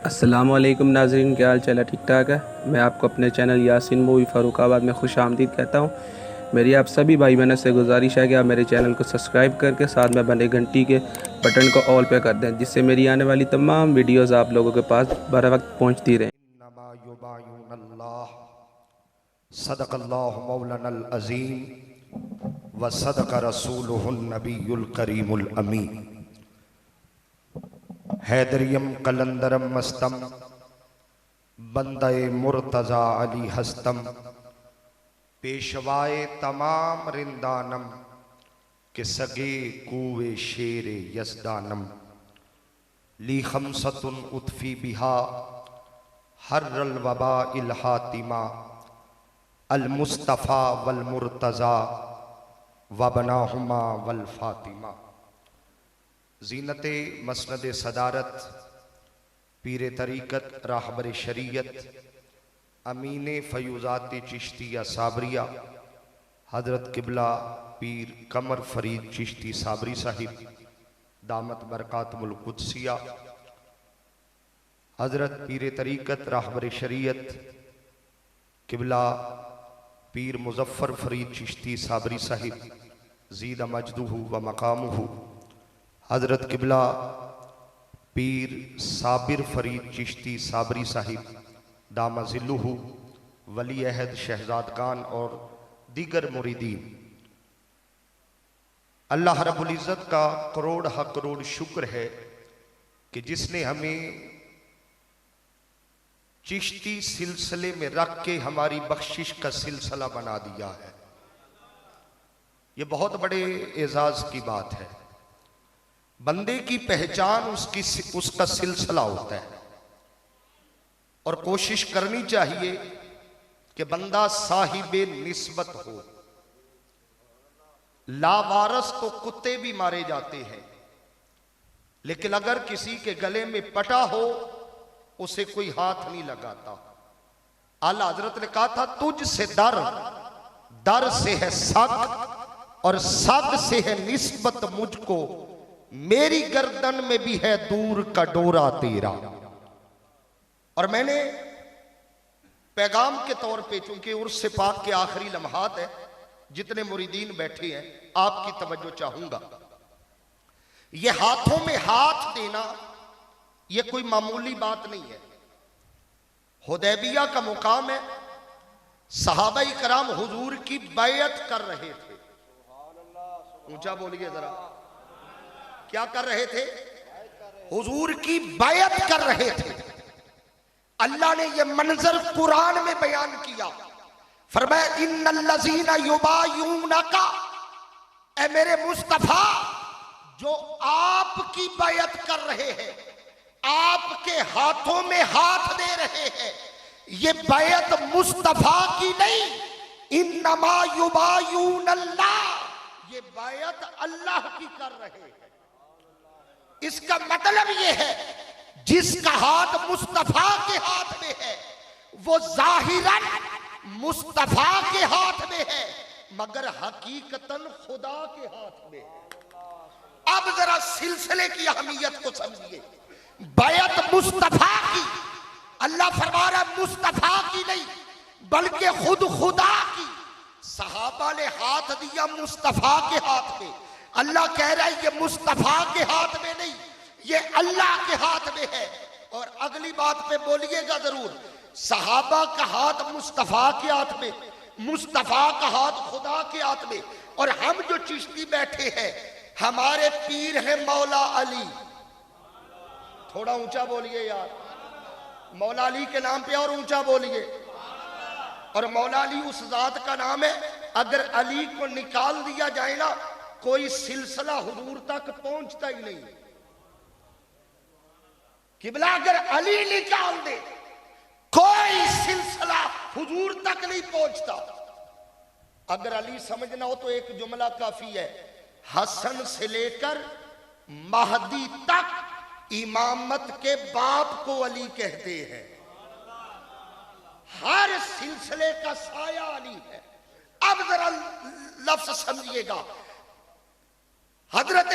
السلام علیکم ناظرین، کیا حال چال ہے؟ ٹھیک ٹھاک ہے؟ میں آپ کو اپنے چینل یاسین مووی فاروق آباد میں خوش آمدید کہتا ہوں۔ میری آپ سبھی بھائی بہنوں سے گزارش ہے کہ آپ میرے چینل کو سبسکرائب کر کے ساتھ میں بنے گھنٹی کے بٹن کو آل پہ کر دیں، جس سے میری آنے والی تمام ویڈیوز آپ لوگوں کے پاس بر وقت پہنچتی رہیں۔ انما یبایعون اللہ صدق اللہ مولانا العظیم وصدق رسولہ النبی الکریم الامین۔ حیدریم قلندرم مستم بندہ مرتضی علی ہستم، پیشوائے تمام رندانم کہ سگے کوئے شیر یزدانم، لی خمسۃ اطفی بہا حر الوباء الحاتمہ، المصطفیٰ والمرتضیٰ وبناہما والفاطمہ۔ زینت مسند صدارت پیر طریقت راہبر شریعت امین فیوزات چشتیہ صابریہ حضرت قبلہ پیر قمر فرید چشتی صابری صاحب دامت برکاتم القدسیہ، حضرت پیر طریقت راہبر شریعت قبلہ پیر مظفر فرید چشتی صابری صاحب زید مجدہ و مقامہ، حضرت قبلہ پیر صابر فرید چشتی صابری صاحب دامہ ظلہ، ولی عہد شہزادگان اور دیگر مریدین، اللہ رب العزت کا کروڑ ہا کروڑ شکر ہے کہ جس نے ہمیں چشتی سلسلے میں رکھ کے ہماری بخشش کا سلسلہ بنا دیا ہے۔ یہ بہت بڑے اعزاز کی بات ہے۔ بندے کی پہچان اس کا سلسلہ ہوتا ہے، اور کوشش کرنی چاہیے کہ بندہ صاحب نسبت ہو۔ لاوارث تو کتے بھی مارے جاتے ہیں، لیکن اگر کسی کے گلے میں پٹا ہو اسے کوئی ہاتھ نہیں لگاتا۔ اعلیٰ حضرت نے کہا تھا تجھ سے در سے ہے سگ، اور سگ سے ہے نسبت مجھ کو، میری گردن میں بھی ہے دور کا ڈورا تیرا۔ اور میں نے پیغام کے طور پہ، چونکہ عرس پاک کے آخری لمحات ہیں، جتنے مریدین بیٹھے ہیں آپ کی توجہ چاہوں گا۔ یہ ہاتھوں میں ہاتھ دینا یہ کوئی معمولی بات نہیں ہے۔ حدیبیہ کا مقام ہے، صحابہ کرام حضور کی بیعت کر رہے تھے۔ اونچا بولیے ذرا، کیا کر رہے تھے؟ حضور کی بیعت کر رہے تھے۔ اللہ نے یہ منظر قرآن میں بیان کیا، فرمایا ان الذین یبایعونک، اے میرے مصطفیٰ جو آپ کی بیعت کر رہے ہیں، آپ کے ہاتھوں میں ہاتھ دے رہے ہیں، یہ بیعت مصطفیٰ کی نہیں، انما یبایعون اللہ، یہ بیعت اللہ کی کر رہے ہیں۔ اس کا مطلب یہ ہے جس کا ہاتھ مصطفیٰ کے ہاتھ میں ہے وہ ظاہراً مصطفیٰ کے ہاتھ میں ہے، مگر حقیقتاً خدا کے ہاتھ میں۔ اب ذرا سلسلے کی اہمیت کو سمجھیے۔ بیعت مصطفیٰ کی، اللہ فرما رہا مصطفیٰ کی نہیں بلکہ خود خدا کی۔ صحابہ نے ہاتھ دیا مصطفیٰ کے ہاتھ میں، اللہ کہہ رہا ہے یہ مصطفیٰ کے ہاتھ میں نہیں، یہ اللہ کے ہاتھ میں ہے۔ اور اگلی بات پہ بولیے گا ضرور، صحابہ کا ہاتھ مصطفیٰ کے ہاتھ میں، مصطفیٰ کا ہاتھ خدا کے ہاتھ میں، اور ہم جو چشتی بیٹھے ہیں ہمارے پیر ہیں مولا علی۔ تھوڑا اونچا بولیے یار، مولا علی کے نام پہ اور اونچا بولیے۔ اور مولا علی اس ذات کا نام ہے، اگر علی کو نکال دیا جائے نا کوئی سلسلہ حضور تک پہنچتا ہی نہیں۔ قبلہ اگر علی نکال دے کوئی سلسلہ حضور تک نہیں پہنچتا۔ اگر علی سمجھنا ہو تو ایک جملہ کافی ہے، حسن سے لے کر مہدی تک امامت کے باپ کو علی کہتے ہیں۔ ہر سلسلے کا سایہ علی ہے۔ اب ذرا لفظ سمجھیے گا، حضرت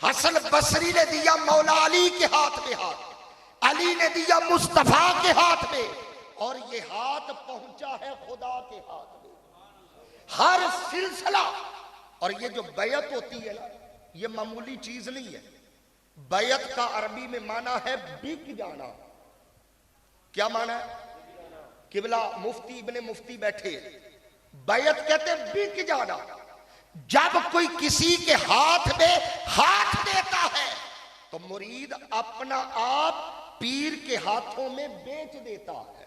حسن بصری نے دیا مولا علی کے ہاتھ میں ہاتھ، علی نے دے دیا مصطفیٰ کے ہاتھ میں اور یہ ہاتھ پہنچا ہے خدا کے ہاتھ میں. ہر سلسلہ. اور یہ جو بیعت ہوتی ہے نا یہ معمولی چیز نہیں ہے. بیعت کا عربی میں معنی ہے بک جانا. کیا معنی ہے؟ قبلہ مفتی ابن مفتی بیٹھے. بیعت کہتے ہیں بک جانا. جب کوئی کسی کے ہاتھ میں ہاتھ دیتا ہے تو مرید اپنا آپ پیر کے ہاتھوں میں بیچ دیتا ہے.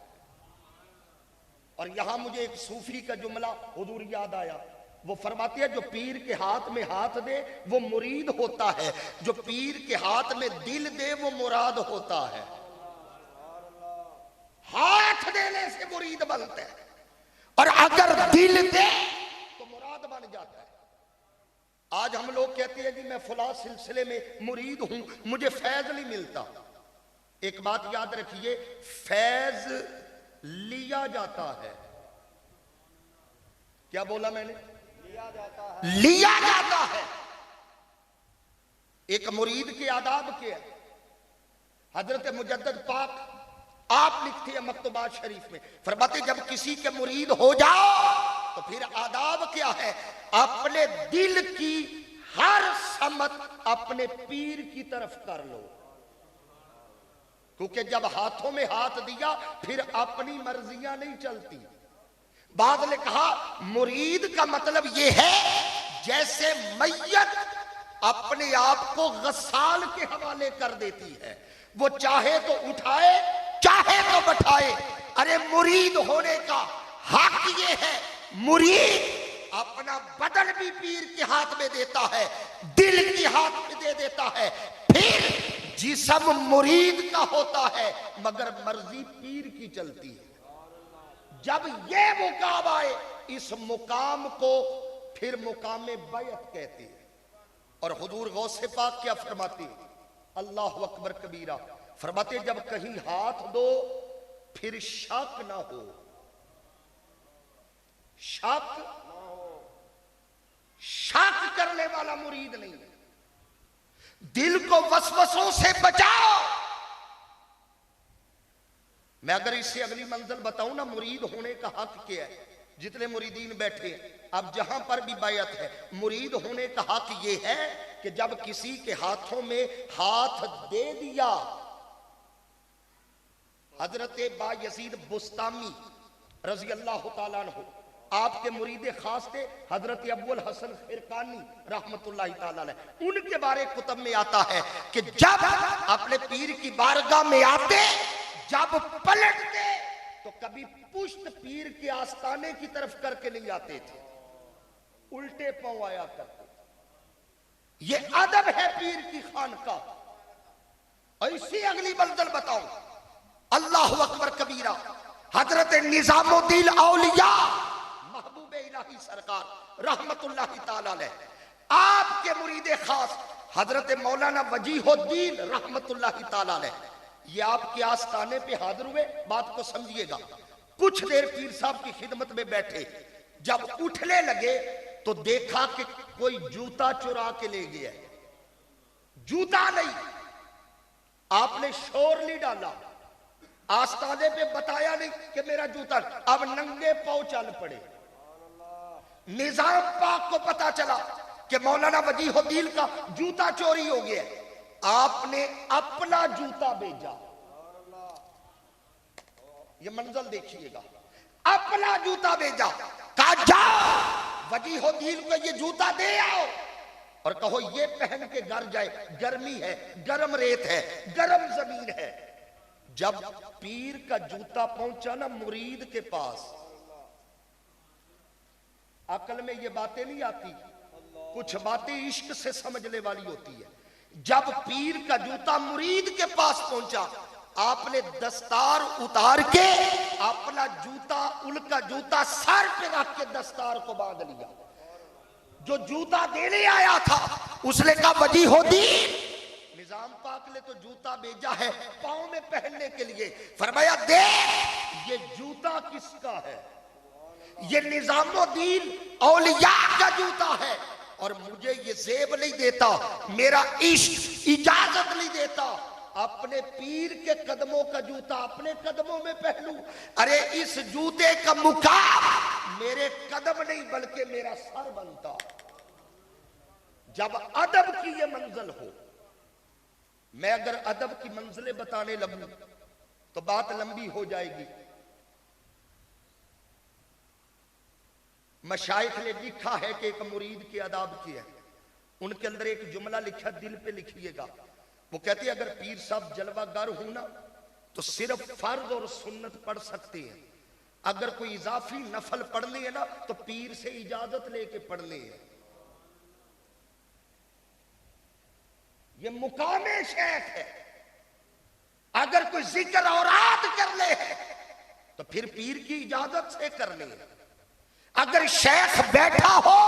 اور یہاں مجھے ایک صوفی کا جملہ حضور یاد آیا. وہ فرماتے ہیں جو پیر کے ہاتھ میں ہاتھ دے وہ مرید ہوتا ہے, جو پیر کے ہاتھ میں دل دے وہ مراد ہوتا ہے. ہاتھ دینے سے مرید بنتا ہے اور اگر دل دے تو مراد بن جاتا ہے. آج ہم لوگ کہتے ہیں جی میں فلاں سلسلے میں مرید ہوں, مجھے فیض نہیں ملتا. ایک بات یاد رکھیے, فیض لیا جاتا ہے. کیا بولا میں نے؟ لیا جاتا ہے. ایک مرید کے آداب کیا ہے؟ حضرت مجدد پاک آپ لکھتے ہیں مکتوبات شریف میں, فرماتے جب کسی کے مرید ہو جاؤ تو پھر آداب کیا ہے؟ اپنے دل کی ہر سمت اپنے پیر کی طرف کر لو. کیونکہ جب ہاتھوں میں ہاتھ دیا پھر اپنی مرضیاں نہیں چلتی. بعض نے کہا مرید کا مطلب یہ ہے جیسے میت اپنے آپ کو غسال کے حوالے کر دیتی ہے, وہ چاہے تو اٹھائے چاہے تو بٹھائے. ارے مرید ہونے کا حق یہ ہے, مرید اپنا بدن بھی پیر کے ہاتھ میں دیتا ہے, دل کے ہاتھ میں دے دیتا ہے, پھر جسم مرید کا ہوتا ہے مگر مرضی پیر کی چلتی ہے. جب یہ مقام آئے اس مقام کو پھر مقام بیعت کہتے ہیں. اور حضور غوث پاک کیا فرماتے ہیں؟ اللہ اکبر کبیرہ. فرماتے جب کہیں ہاتھ دو پھر شک نہ ہو. شک کرنے والا مرید نہیں ہے. دل کو وسوسوں سے بچاؤ. میں اگر اس سے اگلی منزل بتاؤں نا مرید ہونے کا حق کیا ہے, جتنے مریدین بیٹھے ہیں اب جہاں پر بھی بیعت ہے, مرید ہونے کا حق یہ ہے کہ جب کسی کے ہاتھوں میں ہاتھ دے دیا. حضرت با یزید بستامی رضی اللہ تعالیٰ عنہ آپ کے مرید خاص تھے, حضرت ابو الحسن خرقانی رحمت اللہ تعالیٰ علیہ. ان کے بارے کتب میں آتا ہے کہ جب اپنے پیر کی بارگاہ میں آتے, جب پلٹتے تو کبھی پشت پیر کے آستانے کی طرف کر کے نہیں آتے تھے, الٹے پاؤں آیا کرتے. یہ ادب ہے پیر کی خانقاہ. ایسی اگلی منزل بتاؤں, اللہ اکبر کبیرہ. حضرت نظام الدین اولیاء محبوب الہی سرکار رحمت اللہ تعالی علیہ, آپ کے مرید خاص حضرت مولانا وجیہ الدین رحمت اللہ تعالی علیہ, یہ آپ کے آستانے پہ حاضر ہوئے. بات کو سمجھیے گا. کچھ دیر پیر صاحب کی خدمت میں بیٹھے, جب اٹھنے لگے تو دیکھا کہ کوئی جوتا چرا کے لے گیا. جوتا نہیں. آپ نے شور نہیں ڈالا, آستانے پہ بتایا نہیں کہ میرا جوتا. اب ننگے پاؤں چل پڑے. نظام پاک کو پتا چلا کہ مولانا وجیہ الدین کا جوتا چوری ہو گیا. آپ نے اپنا جوتا بھیجا. یہ منظر دیکھیے گا. اپنا جوتا بھیجا, کہا جاؤ وجیہ الدین کو یہ جوتا دے آؤ اور کہو یہ پہن کے گھر جائے, گرمی ہے, گرم ریت ہے, گرم زمین ہے. جب پیر کا جوتا پہنچا نا مرید کے پاس, عقل میں یہ باتیں نہیں آتی, کچھ باتیں عشق سے سمجھنے والی ہوتی ہے. جب پیر کا جوتا مرید کے پاس پہنچا, آپ نے دستار اتار کے اپنا جوتا, ان کا جوتا سر پہ رکھ کے دستار کو باندھ لیا. جو جوتا دینے آیا تھا اس نے کہا وجیہ الدین, نظام پاک نے تو جوتا بھیجا ہے پاؤں میں پہننے کے لیے. فرمایا دیکھ یہ جوتا کس کا ہے؟ یہ نظام الدین اولیاء کا جوتا ہے اور مجھے یہ زیب نہیں دیتا, میرا عشق اجازت نہیں دیتا اپنے پیر کے قدموں کا جوتا اپنے قدموں میں پہنوں؟ ارے اس جوتے کا مقام میرے قدم نہیں بلکہ میرا سر بنتا۔ جب ادب کی یہ منزل ہو، میں اگر ادب کی منزلیں بتانے لگوں تو بات لمبی ہو جائے گی۔ مشائخ نے لکھا ہے کہ ایک مرید کے آداب کیا ہے، ان کے اندر ایک جملہ لکھا، دل پہ لکھیے گا۔ وہ کہتے ہیں اگر پیر صاحب جلوہ گر ہوں نا تو صرف فرض اور سنت پڑھ سکتے ہیں، اگر کوئی اضافی نفل پڑھنے ہے نا تو پیر سے اجازت لے کے پڑھنے ہیں۔ یہ مقام شیخ ہے۔ اگر کوئی ذکر اوراد کر لے تو پھر پیر کی اجازت سے کرنے ہیں۔ اگر شیخ بیٹھا ہو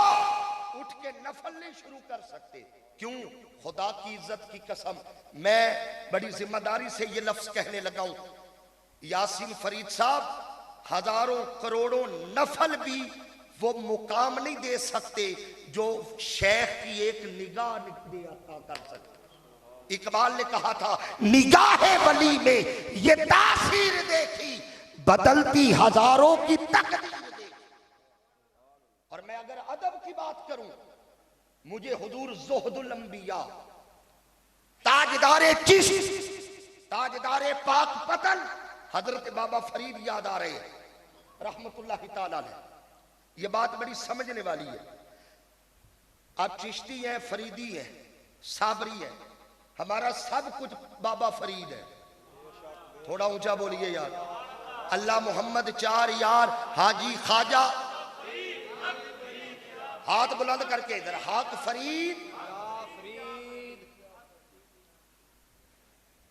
اٹھ کے نفل نہیں شروع کر سکتے۔ کیوں؟ خدا کی عزت کی قسم، میں بڑی ذمہ داری سے یہ لفظ کہنے لگا ہوں، یاسین فرید صاحب ہزاروں کروڑوں نفل بھی وہ مقام نہیں دے سکتے جو شیخ کی ایک نگاہ دے عطا کر سکتے۔ اقبال نے کہا تھا نگاہ ولی میں یہ تاثیر دیکھی، بدلتی ہزاروں کی تقدیر دیکھی۔ اور میں اگر ادب کی بات کروں، مجھے حضور زہد الانبیاء، تاجدار چشت، تاجدار پاک پتن حضرت بابا فرید یاد آ رہے ہیں رحمت اللہ تعالیٰ علیہ۔ یہ بات بڑی سمجھنے والی ہے۔ آپ چشتی ہیں، فریدی ہیں، صابری ہیں، ہمارا سب کچھ بابا فرید ہے۔ تھوڑا اونچا بولیے یار، اللہ محمد چار یار، حاجی خواجہ، ہاتھ بلند کر کے ادھر، حق فرید۔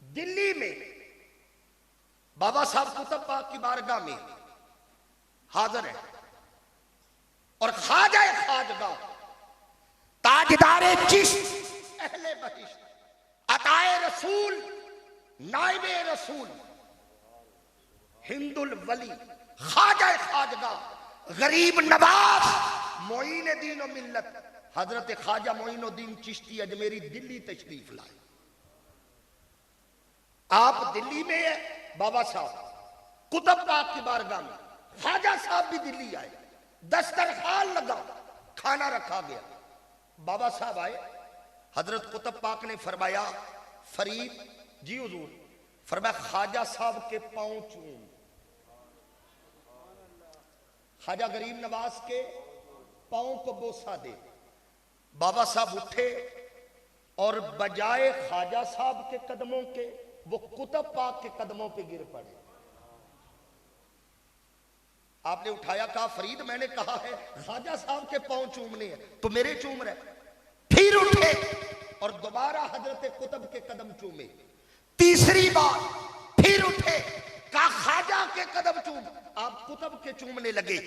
دلی میں بابا صاحب کتب پاک کی بارگاہ میں حاضر ہے، اور خواجہ خواجگاہ، تاجدار چشت، اہل بہشت، عطائے رسول، نائب رسول، ہند الولی، خواجہ خواجگاہ، غریب نواز، معین دین و ملت، حضرت خواجہ معین الدین چشتی اجمیری دلی تشریف لائے۔ آپ دلی میں ہیں، بابا صاحب کتب پاک کی بارگاہ میں، خواجہ صاحب بھی دلی آئے، دسترخوان لگا، کھانا رکھا گیا، بابا صاحب آئے، حضرت قطب پاک نے فرمایا فرید جی حضور، فرمایا خواجہ صاحب کے پاؤں چوم، خواجہ غریب نواز کے پاؤں کو بوسہ دے۔ بابا صاحب اٹھے اور بجائے خواجہ صاحب کے قدموں کے وہ قطب پاک کے قدموں پہ گر پڑے۔ آپ نے اٹھایا، کہا فرید میں نے کہا ہے خواجہ صاحب کے پاؤں چومنے ہیں تو میرے چوم رہے۔ پھر اٹھے اور دوبارہ حضرت قطب کے قدم چومے۔ تیسری بار پھر اٹھے، کہا خواجہ کے قدم چوم، آپ قطب کے چومنے لگے۔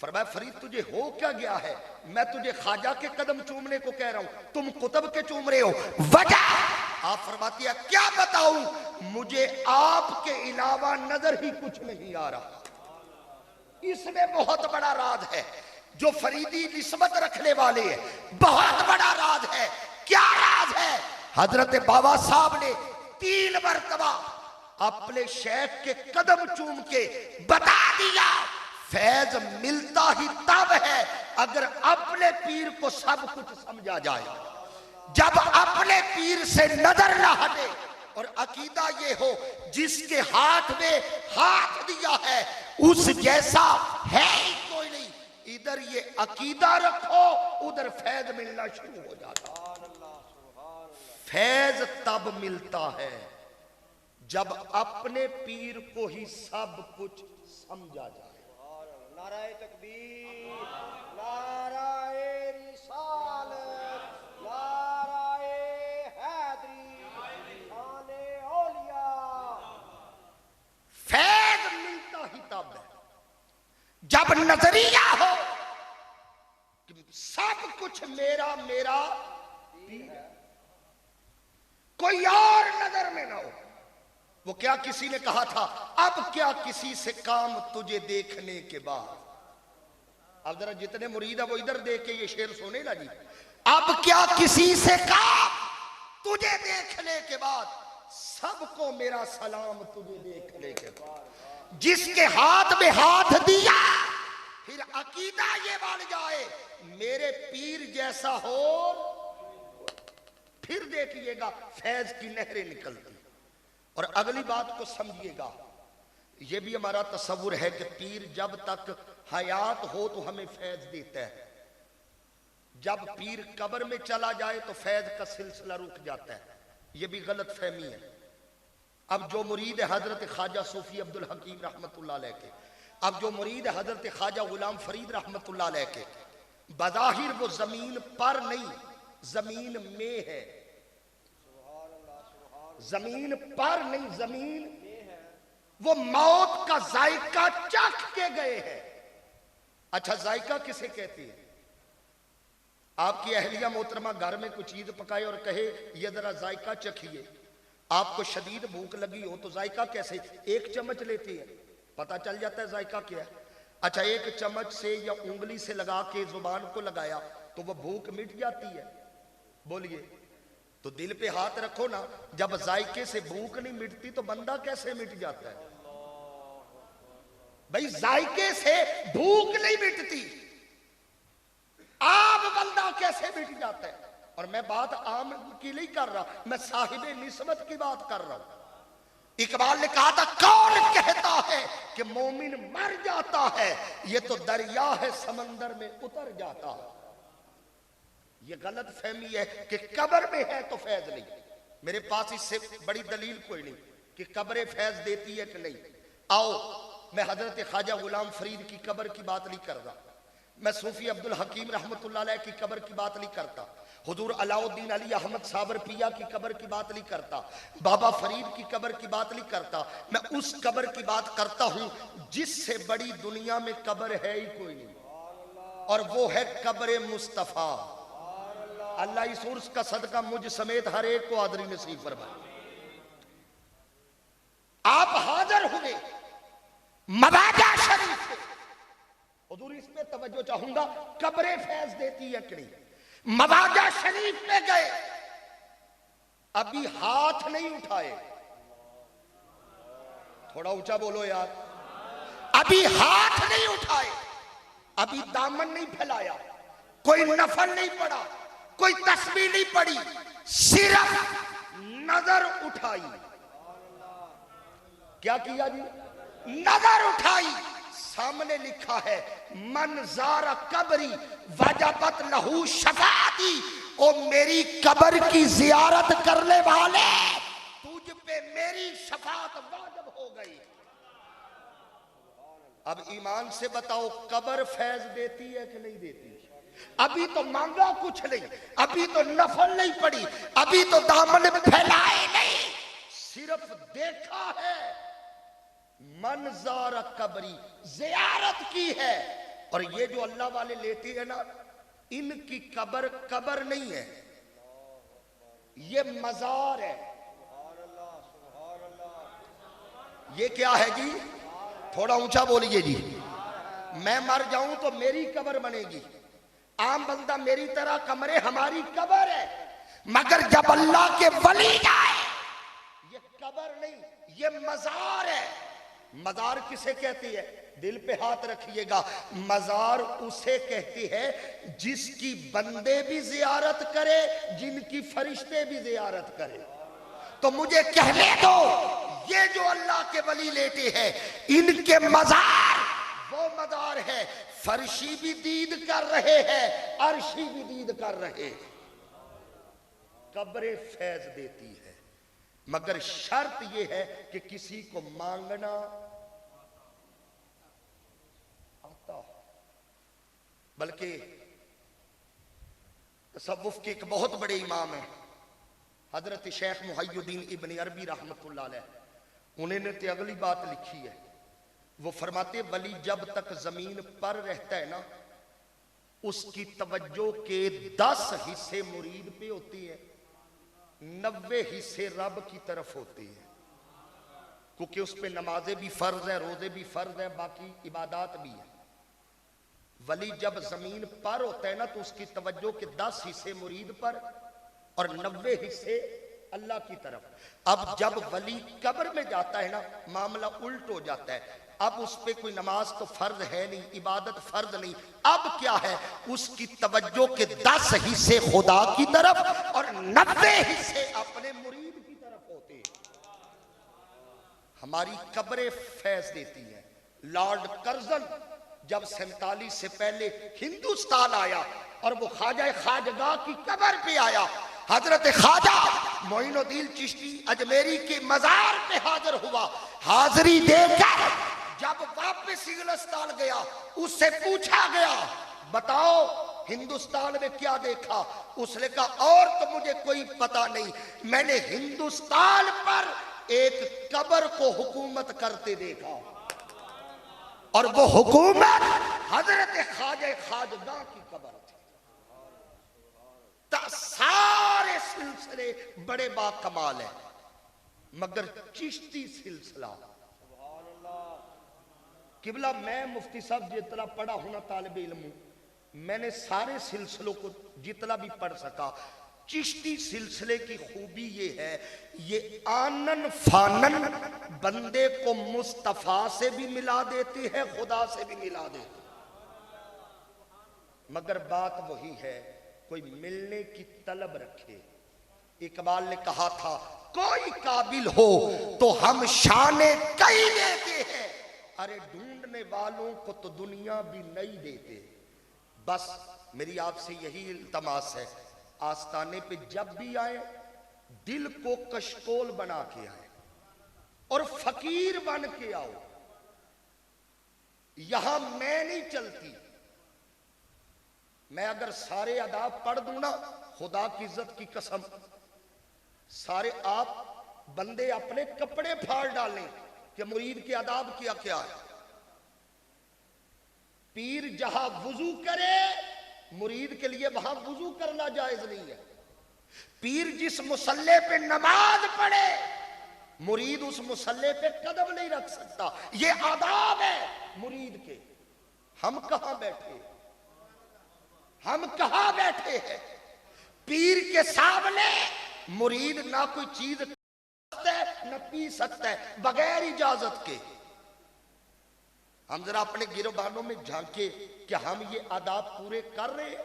فرمایا فرید تجھے ہو کیا گیا ہے؟ میں تجھے خواجہ کے قدم چومنے کو کہہ رہا ہوں، تم قطب کے چوم رہے ہو، وجہ؟ آپ فرماتی ہے کیا بتاؤں، مجھے آپ کے علاوہ نظر ہی کچھ نہیں آ رہا۔ اس میں بہت بڑا راز ہے، جو فریدی نسبت رکھنے والے ہیں، بہت بڑا راز ہے۔ کیا راز ہے؟ حضرت بابا صاحب نے 3 مرتبہ اپنے شیخ کے قدم چوم کے بتا دیا فیض ملتا ہی تب ہے اگر اپنے پیر کو سب کچھ سمجھا جائے، جب اپنے پیر سے نظر نہ ہٹے، اور عقیدہ یہ ہو جس کے ہاتھ میں ہاتھ دیا ہے اس جیسا ہے ہی کوئی نہیں، ادھر یہ عقیدہ رکھو ادھر فیض ملنا شروع ہو جاتا۔ فیض تب ملتا ہے جب اپنے پیر کو ہی سب کچھ سمجھا جائے۔ نعرہ تکبیر، نعرہ رسالت، نعرہ حیدری، شان اولیاء۔ فیض ملتا ہی تب ہے جب نظریہ ہو کہ سب کچھ میرا میرا پیر ہے، کوئی اور نظر میں نہ ہو۔ وہ کیا کسی نے کہا تھا، اب کیا کسی سے کام تجھے دیکھنے کے بعد۔ اب ذرا جتنے مرید ہیں وہ ادھر دیکھ کے یہ شعر سونے نا جی، اب کیا کسی سے کام تجھے دیکھنے کے بعد، سب کو میرا سلام تجھے دیکھنے کے بعد جس کے ہاتھ میں ہاتھ دیا پھر عقیدہ یہ بن جائے میرے پیر جیسا ہو پھر دیکھیے گا فیض کی نہریں نکلتی. اور اگلی بات کو سمجھیے گا یہ بھی ہمارا تصور ہے کہ پیر جب تک حیات ہو تو ہمیں فیض دیتا ہے, جب پیر قبر میں چلا جائے تو فیض کا سلسلہ رک جاتا ہے. یہ بھی غلط فہمی ہے. اب جو مرید حضرت خواجہ صوفی عبد الحکیم رحمت اللہ علیہ کے, اب جو مرید حضرت خواجہ غلام فرید رحمت اللہ علیہ کے, بظاہر وہ زمین پر نہیں زمین میں ہے, زمین پر نہیں زمین وہ موت کا ذائقہ چکھ کے گئے ہیں. اچھا ذائقہ کسے کہتی ہے؟ آپ کی اہلیہ محترمہ گھر میں کوئی چیز پکائے اور کہے یہ ذرا ذائقہ چکھیے, آپ کو شدید بھوک لگی ہو تو ذائقہ کیسے؟ ایک چمچ لیتی ہے, پتہ چل جاتا ہے ذائقہ کیا ہے. اچھا ایک چمچ سے یا انگلی سے لگا کے زبان کو لگایا تو وہ بھوک مٹ جاتی ہے؟ بولیے. تو دل پہ ہاتھ رکھو نا, جب ذائقے سے بھوک نہیں مٹتی تو بندہ کیسے مٹ جاتا ہے؟ بھئی ذائقے سے بھوک نہیں مٹتی, عام بندہ کیسے مٹ جاتا ہے؟ اور میں بات عام کی نہیں کر رہا, میں صاحب نسبت کی بات کر رہا ہوں. اقبال نے کہا تھا کون کہتا ہے کہ مومن مر جاتا ہے, یہ تو دریا ہے سمندر میں اتر جاتا ہے. یہ غلط فہمی ہے کہ قبر میں ہے تو فیض نہیں. میرے پاس اس سے بڑی دلیل کوئی نہیں کہ قبر فیض دیتی ہے کہ نہیں. آؤ میں حضرت خواجہ غلام فرید کی قبر کی بات نہیں کر رہا, میں صوفی عبد الحکیم رحمت اللہ علیہ کی قبر کی بات نہیں کرتا, حضور علاء الدین علی احمد صابر پیا کی قبر کی بات نہیں کرتا, بابا فرید کی قبر کی بات نہیں کرتا. میں اس قبر کی بات کرتا ہوں جس سے بڑی دنیا میں قبر ہے ہی کوئی نہیں, اور وہ ہے قبر مصطفیٰ. اللہ اس عرس کا صدقہ مجھ سمیت ہر ایک کو حاضری نصیب فرمائے. آپ حاضر ہوئے مواجہ شریف سے, حضور اس پہ توجہ چاہوں گا, قبر فیض دیتی ہے کہ نہیں؟ مواجہ شریف میں گئے, ابھی ہاتھ نہیں اٹھائے, تھوڑا اونچا بولو یار, ابھی ہاتھ نہیں اٹھائے, ابھی دامن نہیں پھیلایا, کوئی نفل نہیں پڑا, کوئی تسبیح نہیں پڑی, صرف نظر اٹھائی. کیا کیا جی؟ نظر اٹھائی. سامنے لکھا ہے من زار قبری وجبت لہو شفاعتی, او میری قبر کی زیارت کرنے والے تجھ پہ میری شفاعت واجب ہو گئی. اب ایمان سے بتاؤ قبر فیض دیتی ہے کہ نہیں دیتی؟ ابھی تو مانگا کچھ نہیں, ابھی تو نفل نہیں پڑی, ابھی تو دامن پھیلائے نہیں, صرف دیکھا ہے. منظر قبری زیارت کی ہے. اور یہ جو اللہ والے لیتے ہیں نا, ان کی قبر قبر نہیں ہے, یہ مزار ہے. یہ کیا ہے جی؟ تھوڑا اونچا بولیے جی. میں مر جاؤں تو میری قبر بنے گی, عام بندہ میری طرح کمرے ہماری قبر ہے, مگر جب اللہ کے ولی جائے یہ قبر نہیں یہ مزار ہے. مزار کسے کہتی ہے؟ دل پہ ہاتھ رکھیے گا, مزار اسے کہتی ہے جس کی بندے بھی زیارت کرے, جن کی فرشتے بھی زیارت کرے. تو مجھے کہنے دو یہ جو اللہ کے ولی لیتے ہیں ان کے مزار وہ مزار ہے, فرشی بھی دید کر رہے ہیں, عرشی بھی دید کر رہے. قبر فیض دیتی ہے, مگر شرط یہ ہے کہ کسی کو مانگنا آتا ہو. بلکہ تصوف کے ایک بہت بڑے امام ہیں حضرت شیخ محی الدین ابن عربی رحمت اللہ علیہ, انہیں نے تے اگلی بات لکھی ہے. وہ فرماتے ولی جب تک زمین پر رہتا ہے نا, اس کی توجہ کے 10 حصے مرید پہ ہوتی ہے, 90 حصے رب کی طرف ہوتی ہے, کیونکہ اس پہ نمازیں بھی فرض ہیں, روزے بھی فرض ہیں, باقی عبادات بھی ہیں. ولی جب زمین پر ہوتا ہے نا تو اس کی توجہ کے 10 حصے مرید پر اور 90 حصے اللہ کی طرف. اب جب ولی قبر میں جاتا ہے نا معاملہ الٹ ہو جاتا ہے. اب اس پہ کوئی نماز تو فرض ہے نہیں, عبادت فرض نہیں. اب کیا ہے, اس کی توجہ کے 10 حصے خدا کی طرف اور 90 حصے اپنے مرید کی طرف ہوتے ہیں. ہماری قبریں فیض دیتی ہیں. لارڈ کرزن جب 47 سے پہلے ہندوستان آیا اور وہ خواجہ خواجگاہ کی قبر پہ آیا, حضرت خواجہ معین الدین چشتی اجمیری کے مزار پہ حاضر ہوا. حاضری دے کر جب واپس انگلستان گیا, اس سے پوچھا گیا بتاؤ ہندوستان میں کیا دیکھا؟ اس نے کہا اور تو مجھے کوئی پتہ نہیں, میں نے ہندوستان پر ایک قبر کو حکومت کرتے دیکھا, اور وہ حکومت حضرت خواجہ خواجگاہ کی قبر تھی. سارے سلسلے بڑے با کمال ہیں, مگر چشتی سلسلہ قبلہ, میں مفتی صاحب جتنا پڑھا ہونا طالب علم ہوں, میں نے سارے سلسلوں کو جتنا بھی پڑھ سکا. چشتی سلسلے کی خوبی یہ ہے, یہ آنن فانن بندے کو مصطفیٰ سے بھی ملا دیتی ہے, خدا سے بھی ملا دیتی. مگر بات وہی ہے, کوئی ملنے کی طلب رکھے. اقبال نے کہا تھا کوئی قابل ہو تو ہم شانے کئی دیتے ہیں, ارے ڈھونڈنے والوں کو تو دنیا بھی نہیں دیتے. بس میری آپ سے یہی التماس ہے, آستانے پہ جب بھی آئے دل کو کشکول بنا کے آئے اور فقیر بن کے آؤ. یہاں میں نہیں چلتی. میں اگر سارے آداب پڑھ دوں نا, خدا کی عزت کی قسم, سارے آپ بندے اپنے کپڑے پھاڑ ڈالیں کہ مرید کے آداب کیا کیا ہے. پیر جہاں وضو کرے مرید کے لیے وہاں وضو کرنا جائز نہیں ہے. پیر جس مصلے پہ نماز پڑھے مرید اس مصلے پہ قدم نہیں رکھ سکتا. یہ آداب ہے مرید کے. ہم کہاں بیٹھے, ہم کہاں بیٹھے ہیں؟ پیر کے سامنے مرید نہ کوئی چیز کھا سکتا ہے نہ پی سکتا ہے بغیر اجازت کے. ہم ذرا اپنے گروبانوں میں جھانکے کہ ہم یہ آداب پورے کر رہے ہیں.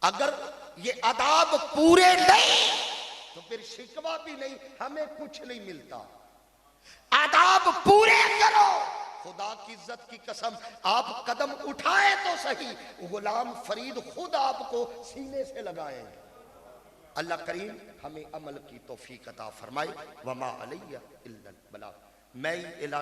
اگر یہ آداب پورے نہیں تو پھر شکوہ بھی نہیں, ہمیں کچھ نہیں ملتا. آداب پورے کرو. خدا کی عزت کی قسم آپ قدم اٹھائے تو صحیح, غلام فرید خود آپ کو سینے سے لگائیں گے. اللہ کریم ہمیں عمل کی توفیق عطا فرمائے. وما علیہ الا البلاغ. میں اعلان